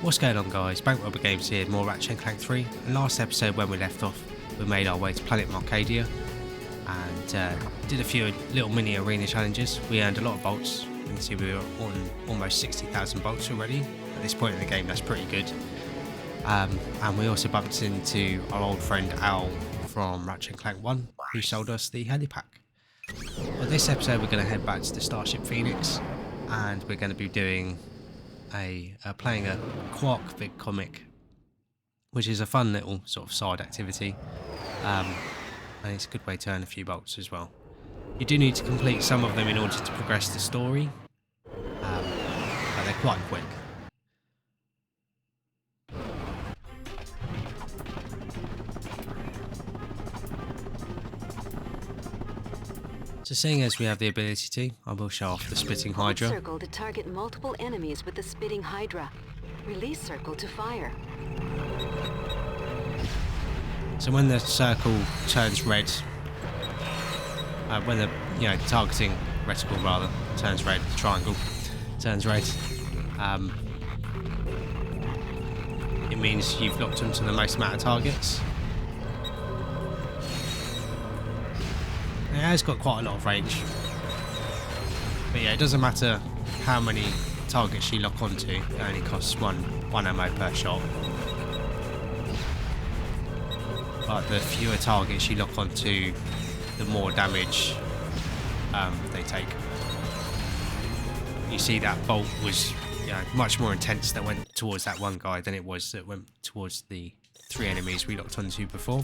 What's going on, guys? Bankrobber Games here, more Ratchet and Clank 3. And last episode, when we left off, we made our way to Planet Marcadia and did a few little mini arena challenges. We earned a lot of bolts. You can see we were on almost 60,000 bolts already. At this point in the game, that's pretty good. And we also bumped into our old friend Al from Ratchet and Clank 1, who sold us the helipack. Well, this episode, we're going to head back to the Starship Phoenix, and we're going to be doing playing a Quark vid comic, which is a fun little sort of side activity, and it's a good way to earn a few bolts as well. You do need to complete some of them in order to progress the story, but they're quite quick. So seeing as we have the ability to, I will show off the Spitting Hydra. Circle to target multiple enemies with the Spitting Hydra. Release circle to fire. So when the circle turns red, when the targeting reticle rather turns red, the triangle turns red, it means you've locked onto the most amount of targets. It has got quite a lot of range, but yeah, it doesn't matter how many targets you lock onto, it only costs one ammo per shot. But the fewer targets you lock onto, the more damage they take. You see that bolt was much more intense that went towards that one guy than it was that went towards the 3 enemies we locked onto before.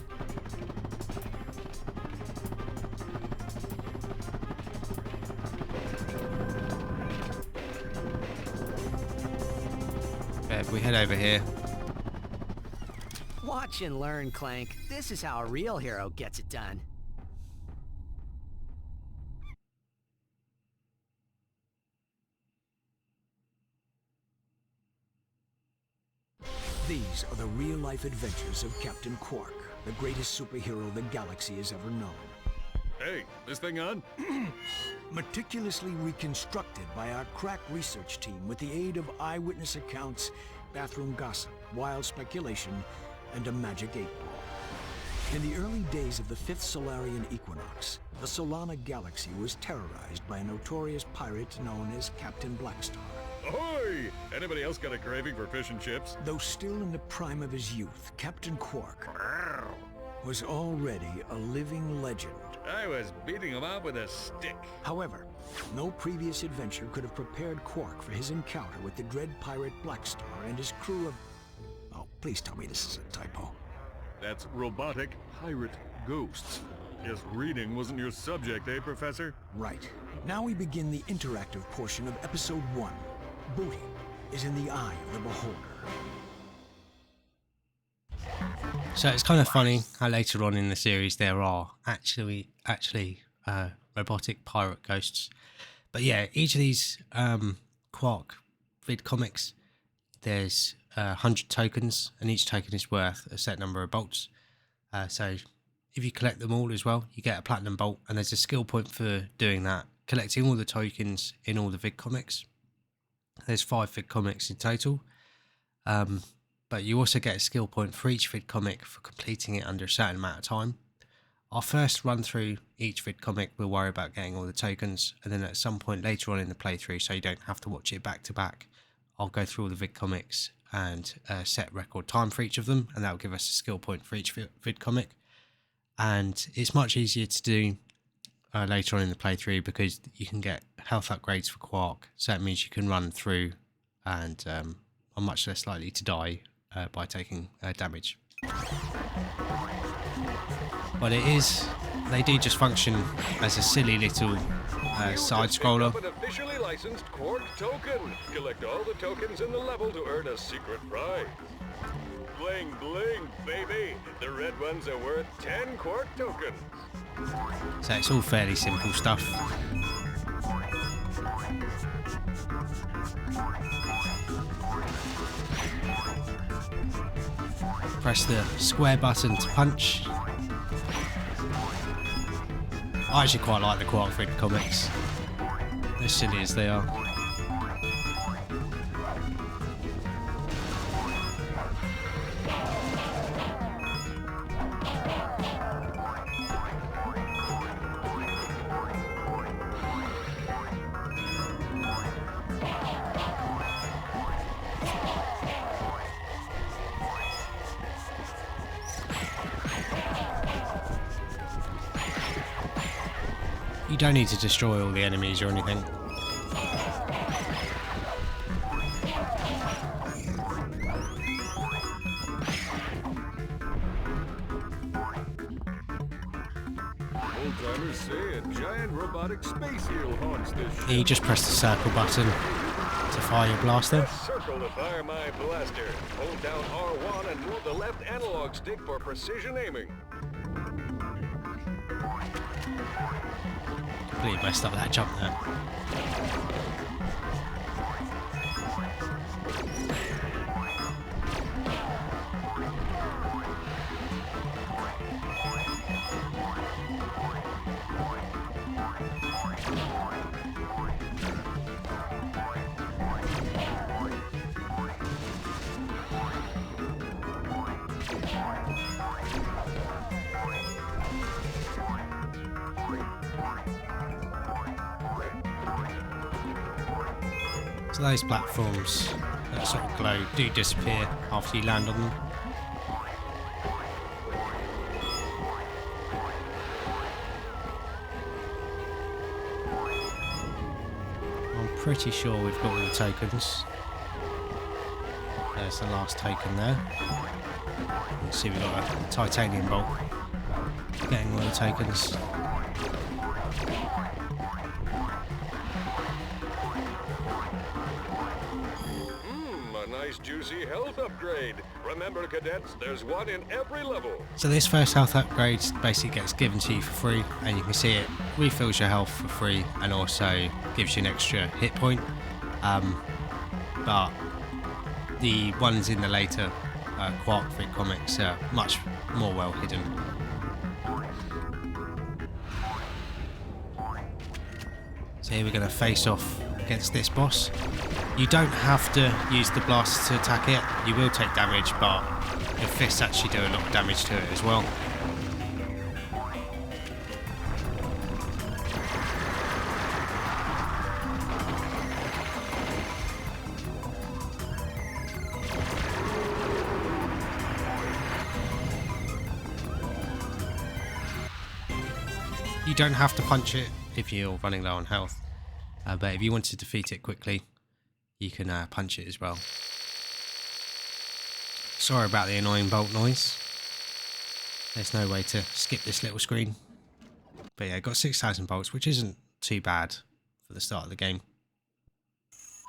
If we head over here. Watch and learn, Clank. This is how a real hero gets it done. These are the real-life adventures of Captain Quark, the greatest superhero the galaxy has ever known. Hey, this thing on? Meticulously reconstructed by our crack research team with the aid of eyewitness accounts, bathroom gossip, wild speculation, and a magic 8-ball. In the early days of the 5th Solarian equinox, the Solana galaxy was terrorized by a notorious pirate known as Captain Blackstar. Ahoy! Anybody else got a craving for fish and chips? Though still in the prime of his youth, Captain Quark was already a living legend. I was beating him up with a stick. However, no previous adventure could have prepared Quark for his encounter with the dread pirate Blackstar and his crew of... Oh, please tell me this is a typo. That's robotic pirate ghosts. Guess reading wasn't your subject, eh, Professor? Right. Now we begin the interactive portion of Episode 1. Booty is in the eye of the beholder. So it's kind of funny how later on in the series there are actually robotic pirate ghosts. But yeah, each of these Quark vid comics, there's 100 tokens, and each token is worth a set number of bolts. So if you collect them all as well, you get a platinum bolt, and there's a skill point for doing that, collecting all the tokens in all the vid comics. There's 5 vid comics in total. But you also get a skill point for each vid comic for completing it under a certain amount of time. Our first run through each vid comic, we'll worry about getting all the tokens, and then at some point later on in the playthrough, so you don't have to watch it back to back, I'll go through all the vid comics and set record time for each of them, and that'll give us a skill point for each vid comic. And it's much easier to do later on in the playthrough because you can get health upgrades for Quark, so that means you can run through and are much less likely to die by taking damage. But they do just function as a silly little side scroller. An officially licensed Quark token. Collect all the tokens in the level to earn a secret prize. Bling bling, baby. The red ones are worth 10 Quark tokens. So it's all fairly simple stuff. Press the square button to punch. I actually quite like the Quark vid comics. As silly as they are. You don't need to destroy all the enemies or anything. Old-timers say a giant robotic space eel haunts this ship. You just press the circle button to fire your blaster. Press circle to fire my blaster. Hold down R1 and move the left analog stick for precision aiming. Completely messed up that jump there. So those platforms that sort of glow do disappear after you land on them. I'm pretty sure we've got all the tokens. There's the last token there. You can see we've got a titanium bolt. Getting all the tokens. A nice juicy health upgrade. Remember, cadets, there's one in every level. So this first health upgrade basically gets given to you for free, and you can see it refills your health for free and also gives you an extra hit point. But the ones in the later Quark Freak comics are much more well hidden. So here we're going to face off against this boss. You don't have to use the blaster to attack it. You will take damage, but your fists actually do a lot of damage to it as well. You don't have to punch it if you're running low on health, but if you want to defeat it quickly, you can punch it as well. Sorry about the annoying bolt noise. There's no way to skip this little screen. But yeah, got 6,000 bolts, which isn't too bad for the start of the game.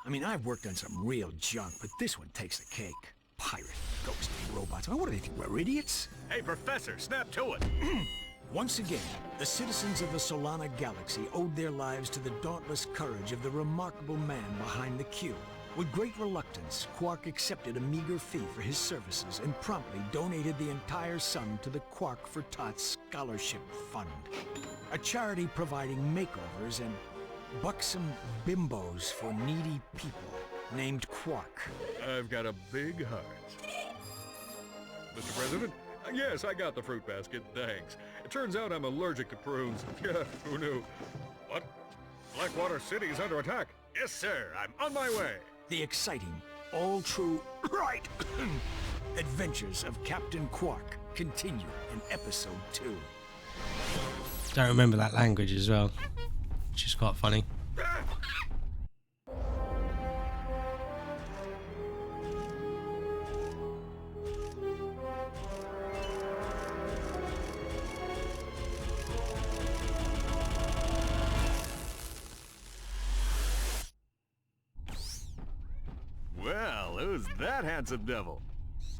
I mean, I've worked on some real junk, but this one takes the cake. Pirate, ghostly robots. I mean, what do they think, we're idiots? Hey, Professor, snap to it. Once again, the citizens of the Solana Galaxy owed their lives to the dauntless courage of the remarkable man behind the cube. With great reluctance, Quark accepted a meager fee for his services and promptly donated the entire sum to the Quark for Tots Scholarship Fund, a charity providing makeovers and buxom bimbos for needy people named Quark. I've got a big heart. Mr. President? Yes, I got the fruit basket, thanks. It turns out I'm allergic to prunes. Yeah, who knew? What? Blackwater City is under attack. Yes, sir, I'm on my way. The exciting, all-true, right, adventures of Captain Quark continue in Episode 2. Don't remember that language as well, which is quite funny. Well, who's that handsome devil?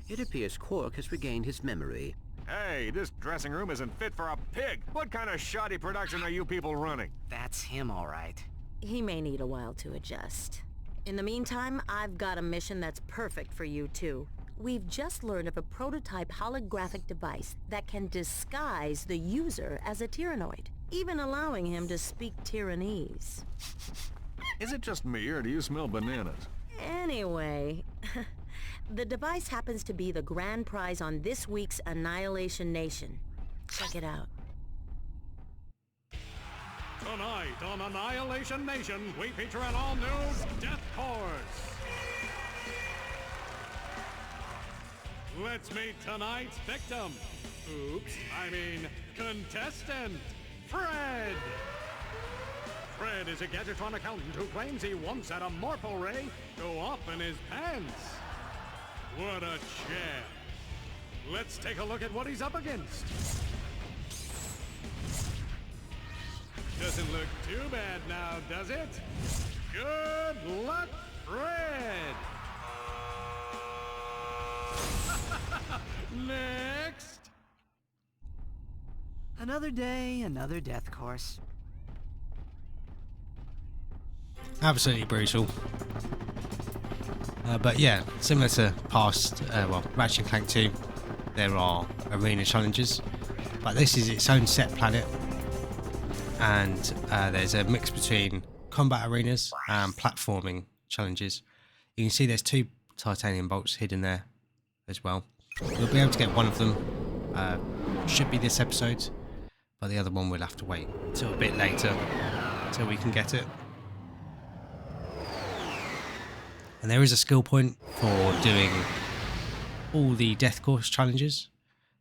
It appears Quark has regained his memory. Hey, this dressing room isn't fit for a pig. What kind of shoddy production are you people running? That's him, all right. He may need a while to adjust. In the meantime, I've got a mission that's perfect for you two. We've just learned of a prototype holographic device that can disguise the user as a Tyrannoid, even allowing him to speak Tyrannese. Is it just me, or do you smell bananas? Anyway, the device happens to be the grand prize on this week's Annihilation Nation. Check it out. Tonight on Annihilation Nation, we feature an all-new Death Course. Let's meet tonight's victim. Oops, I mean contestant, Fred. Fred is a Gadgetron accountant who claims he once had a Morpho Ray go off in his pants. What a champ. Let's take a look at what he's up against. Doesn't look too bad now, does it? Good luck, Fred! Next! Another day, another death course. Absolutely brutal. But yeah, similar to past, Ratchet and Clank 2, there are arena challenges, but this is its own set planet, and there's a mix between combat arenas and platforming challenges. You can see there's 2 titanium bolts hidden there as well. You'll be able to get one of them, should be this episode, but the other one we'll have to wait until a bit later until we can get it. And there is a skill point for doing all the death course challenges.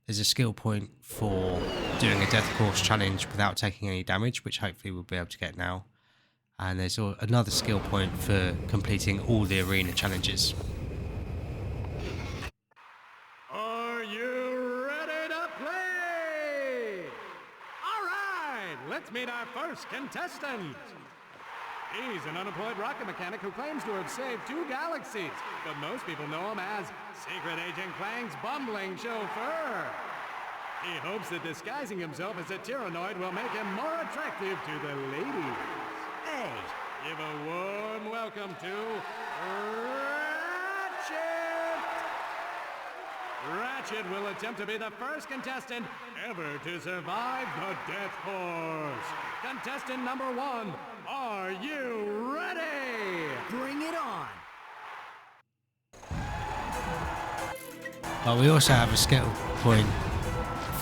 There's a skill point for doing a death course challenge without taking any damage, which hopefully we'll be able to get now. And there's another skill point for completing all the arena challenges. Are you ready to play? All right, let's meet our first contestant. He's an unemployed rocket mechanic who claims to have saved 2 galaxies, but most people know him as Secret Agent Clank's bumbling chauffeur. He hopes that disguising himself as a Tyrannoid will make him more attractive to the ladies. Hey, give a warm welcome to Ratchet! Ratchet will attempt to be the first contestant ever to survive the death course. Contestant number 1, are you ready? Bring it on! But we also have a skill point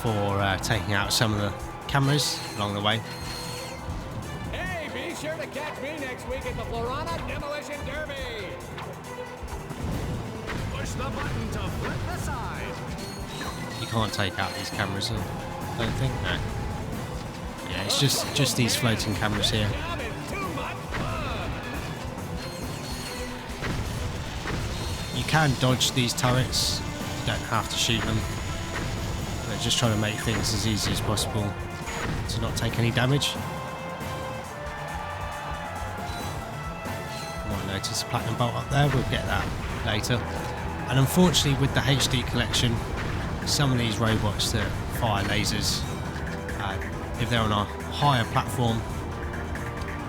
for taking out some of the cameras along the way. Hey, be sure to catch me next week at the Florana Demolition Derby. Push the button to flip the side. You can't take out these cameras, I don't think. No. Yeah, it's just these floating cameras here. Job is too much fun. You can dodge these turrets. You don't have to shoot them. They're just trying to make things as easy as possible to not take any damage. You might notice a platinum bolt up there. We'll get that later. And unfortunately, with the HD collection, some of these robots that fire lasers, if they're on a higher platform,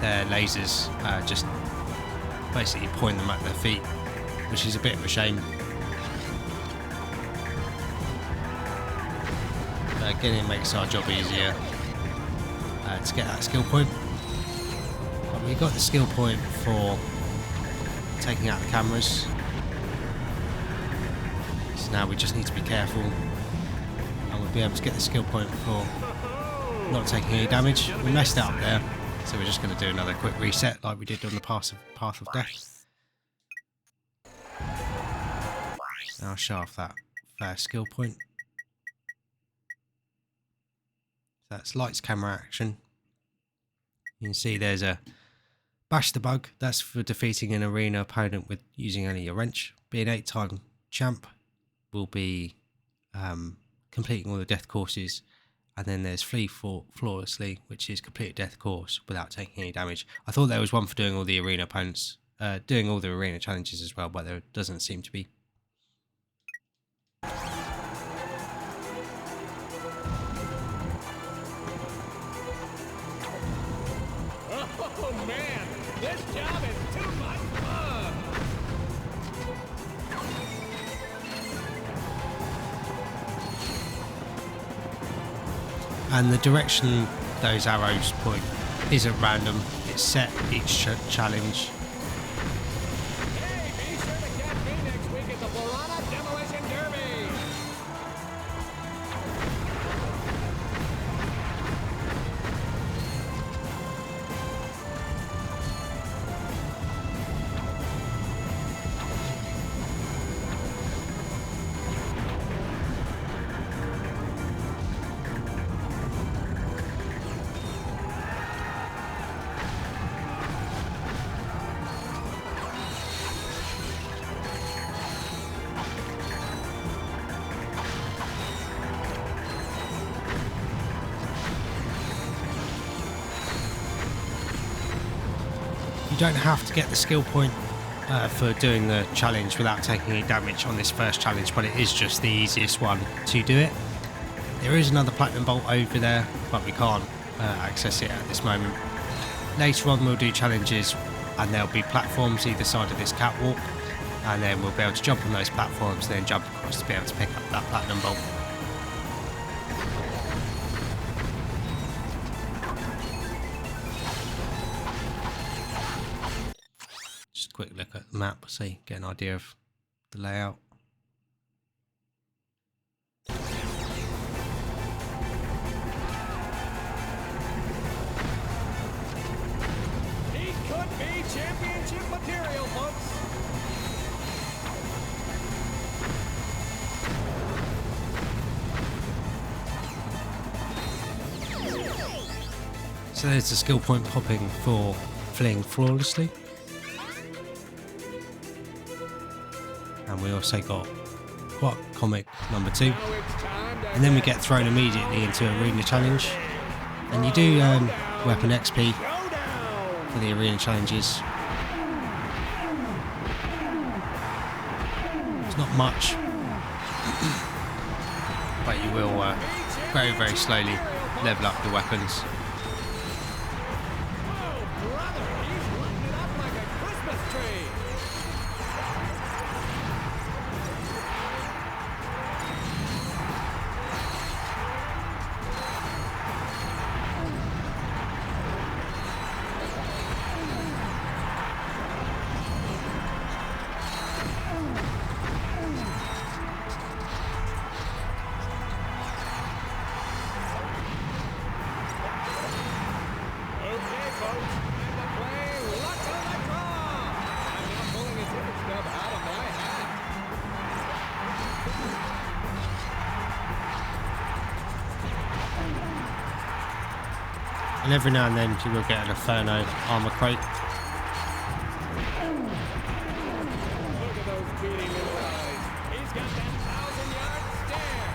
their lasers just basically point them at their feet, which is a bit of a shame. But again, it makes our job easier to get that skill point. But we got the skill point for taking out the cameras. So now we just need to be careful, and we'll be able to get the skill point for not taking any damage. We messed it up there, so we're just going to do another quick reset like we did on the Path of Death. Now show off that first skill point. So that's lights, camera, action. You can see there's a bash the bug. That's for defeating an arena opponent with using only a wrench. Be an 8-time champ. Will be completing all the death courses. And then there's flee flawlessly, which is complete a death course without taking any damage. I thought there was one for doing all the arena opponents, doing all the arena challenges as well, but there doesn't seem to be. Oh man, this job is too much fun. And the direction those arrows point isn't random, it's set each challenge. Hey, be sure to catch me next week at the Florana Demolition Derby. don't have to get the skill point for doing the challenge without taking any damage on this first challenge, but it is just the easiest one to do it. There is another platinum bolt over there, but we can't access it at this moment. Later on we'll do challenges and there'll be platforms either side of this catwalk, and then we'll be able to jump on those platforms, then jump across to be able to pick up that platinum bolt. Just a quick look at the map, see, get an idea of the layout. He could be championship material, folks. So there's a skill point popping for fleeing flawlessly. And we also got Quack Comic number 2. And then we get thrown immediately into Arena Challenge. And you do weapon XP for the Arena Challenges. It's not much, but you will very, very slowly level up your weapons. And every now and then you will get an Inferno armor crate. Look at those beady little eyes. He's got that 1,000-yard stare.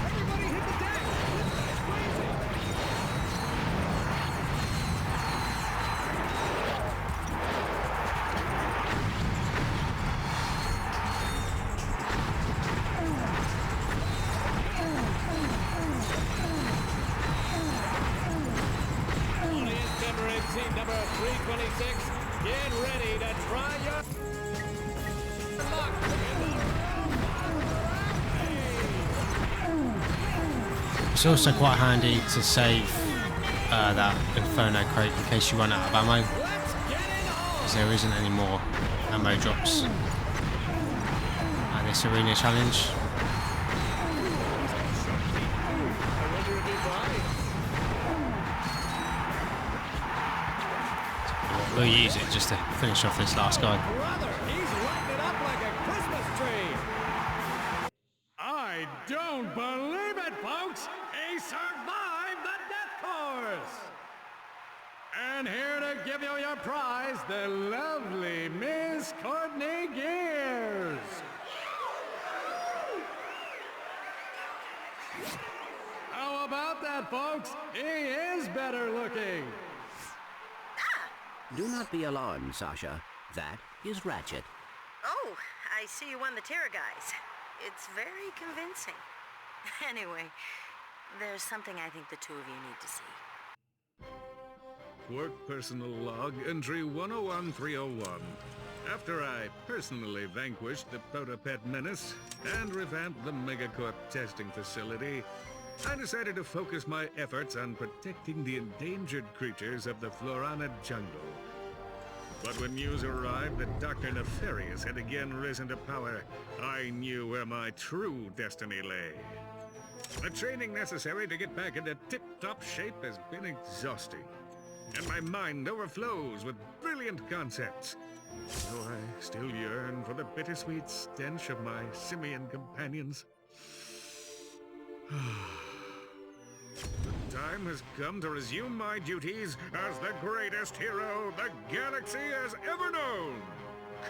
Everybody hit the deck. This guy's crazy. Seat number 326, get ready to try your luck in the It's also quite handy to save that Inferno crate in case you run out of ammo, because there isn't any more ammo drops at this Arena Challenge. We'll use it just to finish off this last guy. Brother, he's lighting it up like a Christmas tree. I don't believe it, folks. He survived the death course. And here to give you your prize, the lovely Miss Courtney Gears. How about that, folks? He is better looking. Do not be alarmed, Sasha. That is Ratchet. Oh, I see you won the Terror guys. It's very convincing. Anyway, there's something I think the two of you need to see. Work personal log entry 101301. After I personally vanquished the Protopet menace and revamped the Megacorp testing facility, I decided to focus my efforts on protecting the endangered creatures of the Florana jungle. But when news arrived that Dr. Nefarious had again risen to power, I knew where my true destiny lay. The training necessary to get back into tip-top shape has been exhausting, and my mind overflows with brilliant concepts. Though I still yearn for the bittersweet stench of my simian companions. The time has come to resume my duties as the greatest hero the galaxy has ever known,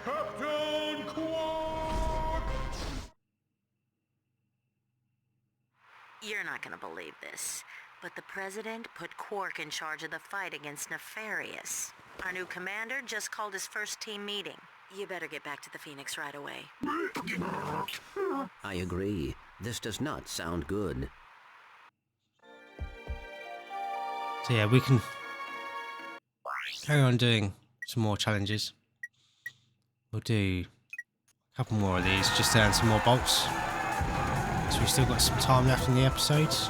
Captain Quark! You're not gonna believe this, But the President put Quark in charge of the fight against Nefarious. Our new commander just called his first team meeting. You better get back to the Phoenix right away. I agree. This does not sound good. So yeah, we can carry on doing some more challenges. We'll do a couple more of these just to earn some more bolts. So we've still got some time left in the episodes.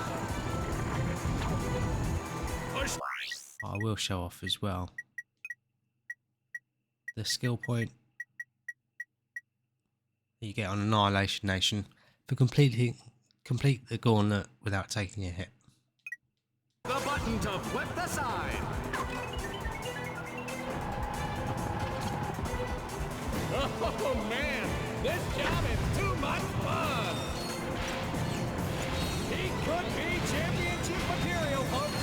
I will show off as well the skill point that you get on Annihilation Nation for complete the gauntlet without taking a hit. The button to flip the side. Oh man, this job is too much fun. He could be championship material, folks.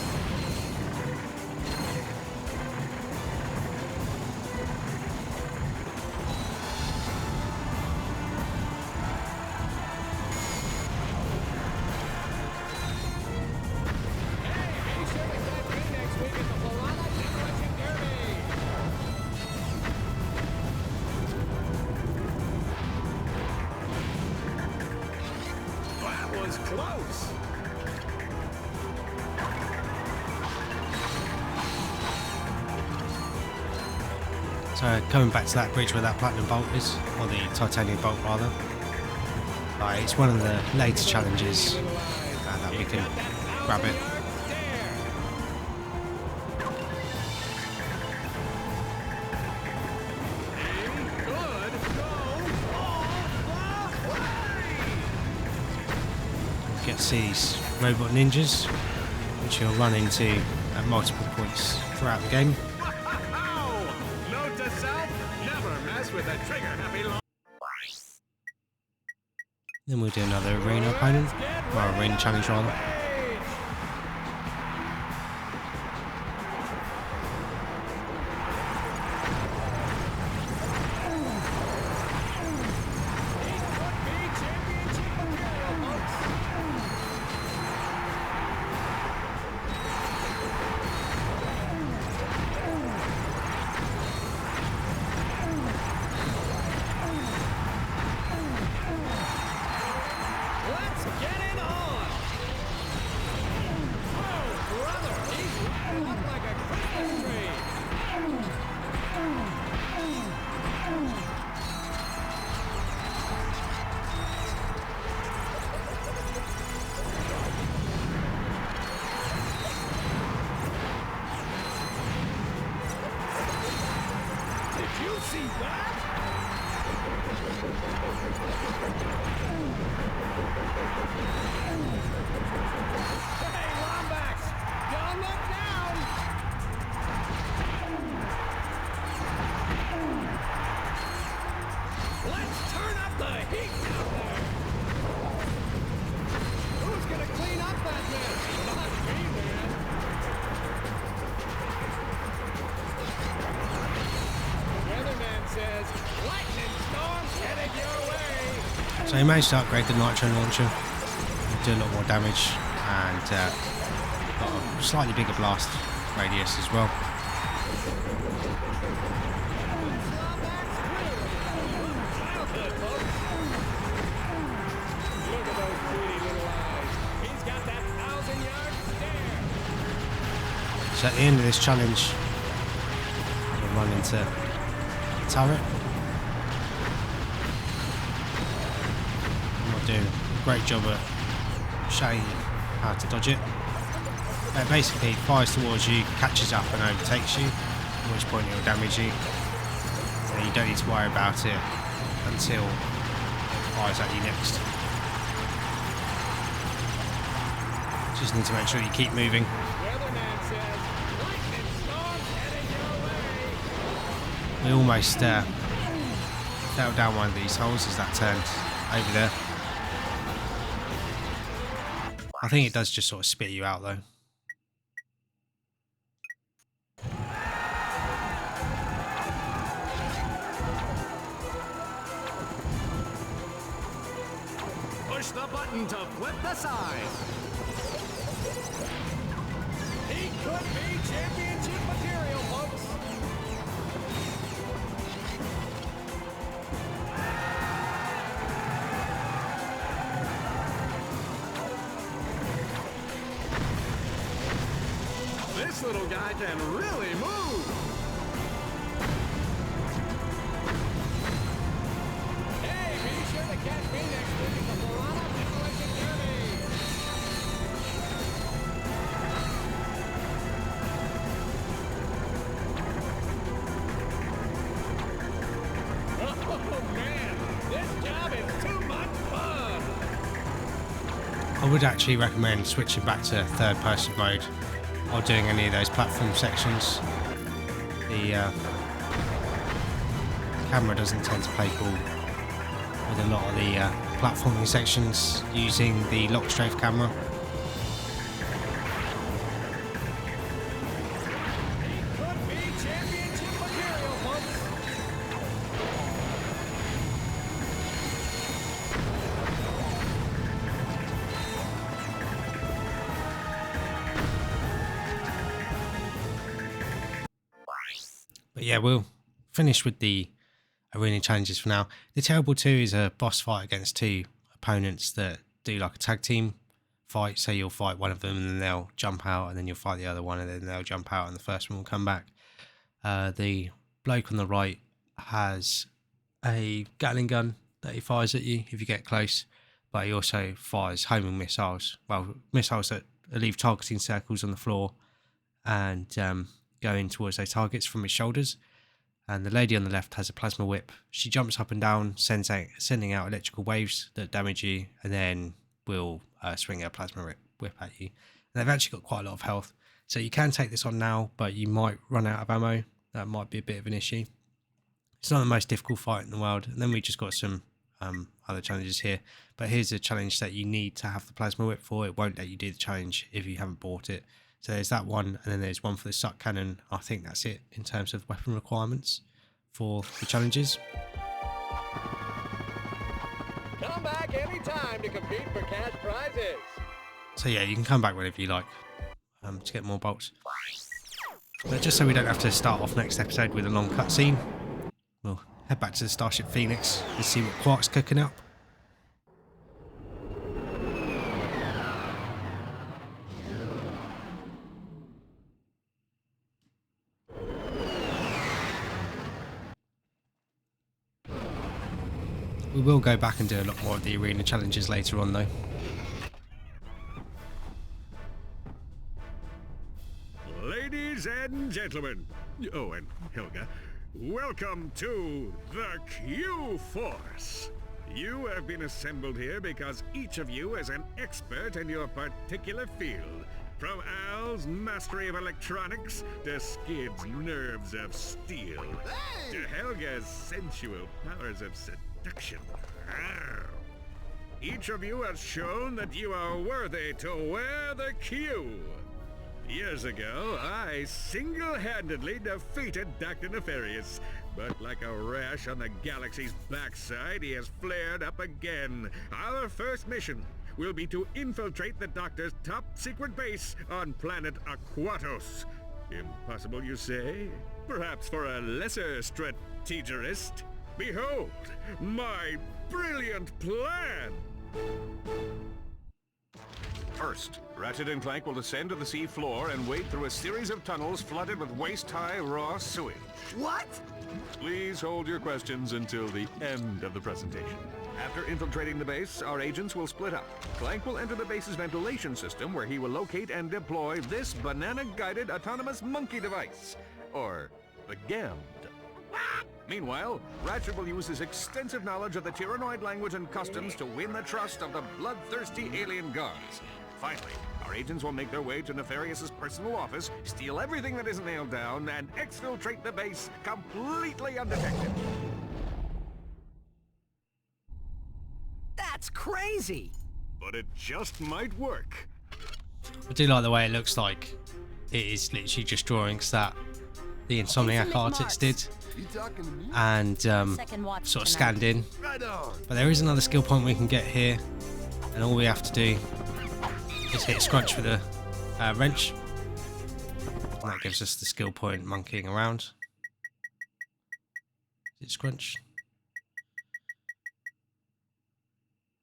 Close. So coming back to that bridge where that platinum bolt is, or the titanium bolt rather, it's one of the later challenges that we can grab it. Get to see these robot ninjas, which you'll run into at multiple points throughout the game. Note to self, never mess with a trigger happy long. Then we'll do another arena opponent, or arena challenge rather. So you managed to upgrade the nitro launcher, do a lot more damage, and got a slightly bigger blast radius as well. So at the end of this challenge, you'll run into the turret. Doing a great job at showing you how to dodge it. It basically fires towards you, catches up and overtakes you, at which point it will damage you. So you don't need to worry about it until it fires at you next. Just need to make sure you keep moving. We almost fell down one of these holes as that turned over there. I think it does just sort of spit you out though. Push the button to flip the side. could be championship material, folks. This little guy can really move. Hey, be sure to catch me next week at the Piranha Demolition Derby. Oh man, this job is too much fun. I would actually recommend switching back to third person mode or doing any of those platform sections. The camera doesn't tend to play ball with a lot of the platforming sections using the lock strafe camera. Could be championship material, folks. But yeah, we'll finish with the arena challenges for now. The Terrible 2 is a boss fight against two opponents that do like a tag team fight. So you'll fight one of them and then they'll jump out, and then you'll fight the other one and then they'll jump out and the first one will come back. The bloke on the right has a Gatling gun that he fires at you if you get close, but he also fires homing missiles. Well, missiles that leave targeting circles on the floor and go in towards those targets from his shoulders. And the lady on the left has a plasma whip. She jumps up and down, sending out electrical waves that damage you, and then will swing her plasma whip at you. And they've actually got quite a lot of health, so you can take this on now, but you might run out of ammo. That might be a bit of an issue. It's not the most difficult fight in the world. And then we just got some other challenges here. But here's a challenge that you need to have the plasma whip for. It won't let you do the challenge if you haven't bought it. So there's that one, and then there's one for the suck cannon. I think that's it in terms of weapon requirements for the challenges. Come back anytime to compete for cash prizes. So yeah, you can come back whenever you like to get more bolts. But just so we don't have to start off next episode with a long cutscene, we'll head back to the Starship Phoenix and see what Quark's cooking up. We will go back and do a lot more of the arena challenges later on though. Ladies and gentlemen, oh, and Helga, welcome to the Q-Force. You have been assembled here because each of you is an expert in your particular field. From Al's mastery of electronics to Skid's nerves of steel, to Helga's sensual powers of seduction. Each of you has shown that you are worthy to wear the Q. Years ago, I single-handedly defeated Dr. Nefarious, but like a rash on the galaxy's backside, he has flared up again. Our first mission will be to infiltrate the Doctor's top-secret base on planet Aquatos. Impossible, you say? Perhaps for a lesser strategist? Behold, my brilliant plan! First, Ratchet and Clank will descend to the sea floor and wade through a series of tunnels flooded with waist-high raw sewage. What? Please hold your questions until the end of the presentation. After infiltrating the base, our agents will split up. Clank will enter the base's ventilation system, where he will locate and deploy this banana-guided autonomous monkey device, or the GAMD. Meanwhile, Ratchet will use his extensive knowledge of the Tyrannoid language and customs to win the trust of the bloodthirsty alien guards. Finally, our agents will make their way to Nefarious's personal office, steal everything that isn't nailed down, and exfiltrate the base completely undetected. That's crazy! But it just might work. I do like the way it looks like it is literally just drawings that the Insomniac artists did and sort of scanned in. But there is another skill point we can get here, and all we have to do is hit scrunch with a wrench, and that gives us the skill point monkeying around. Is it Scrunch?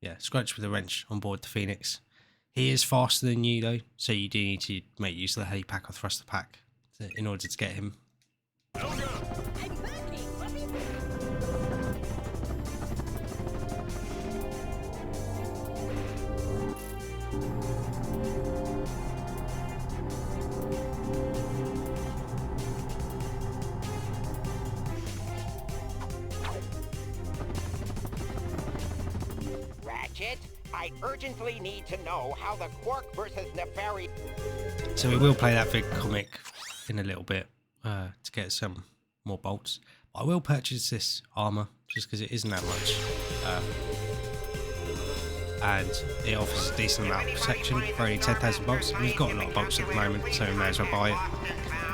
Yeah, Scrunch with a wrench on board the Phoenix. He is faster than you though, so you do need to make use of the helipack or thruster pack in order to get him. Ratchet, I urgently need to know how the Quark versus Nefari... So we will play that big comic in a little bit to get some more bolts. I will purchase this armor just because it isn't that much. And it offers a decent amount of protection for only 10,000 bolts. We've got a lot of bolts at the moment, so we may as well buy it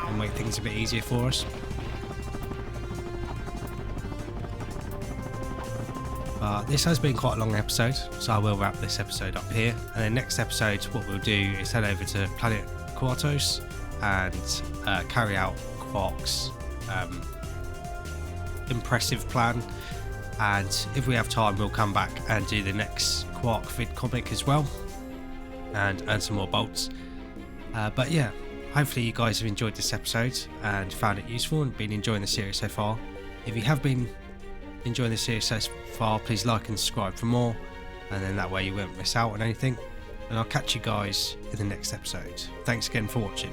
and make things a bit easier for us. This has been quite a long episode, so I will wrap this episode up here. And then next episode, what we'll do is head over to Planet Quartos and carry out Quark's impressive plan. And if we have time, we'll come back and do the next Quark vid comic as well, and earn some more bolts. But yeah, hopefully you guys have enjoyed this episode and found it useful and been enjoying the series so far. If you have been enjoying the series so far, please like and subscribe for more, and then that way you won't miss out on anything. And I'll catch you guys in the next episode. Thanks again for watching.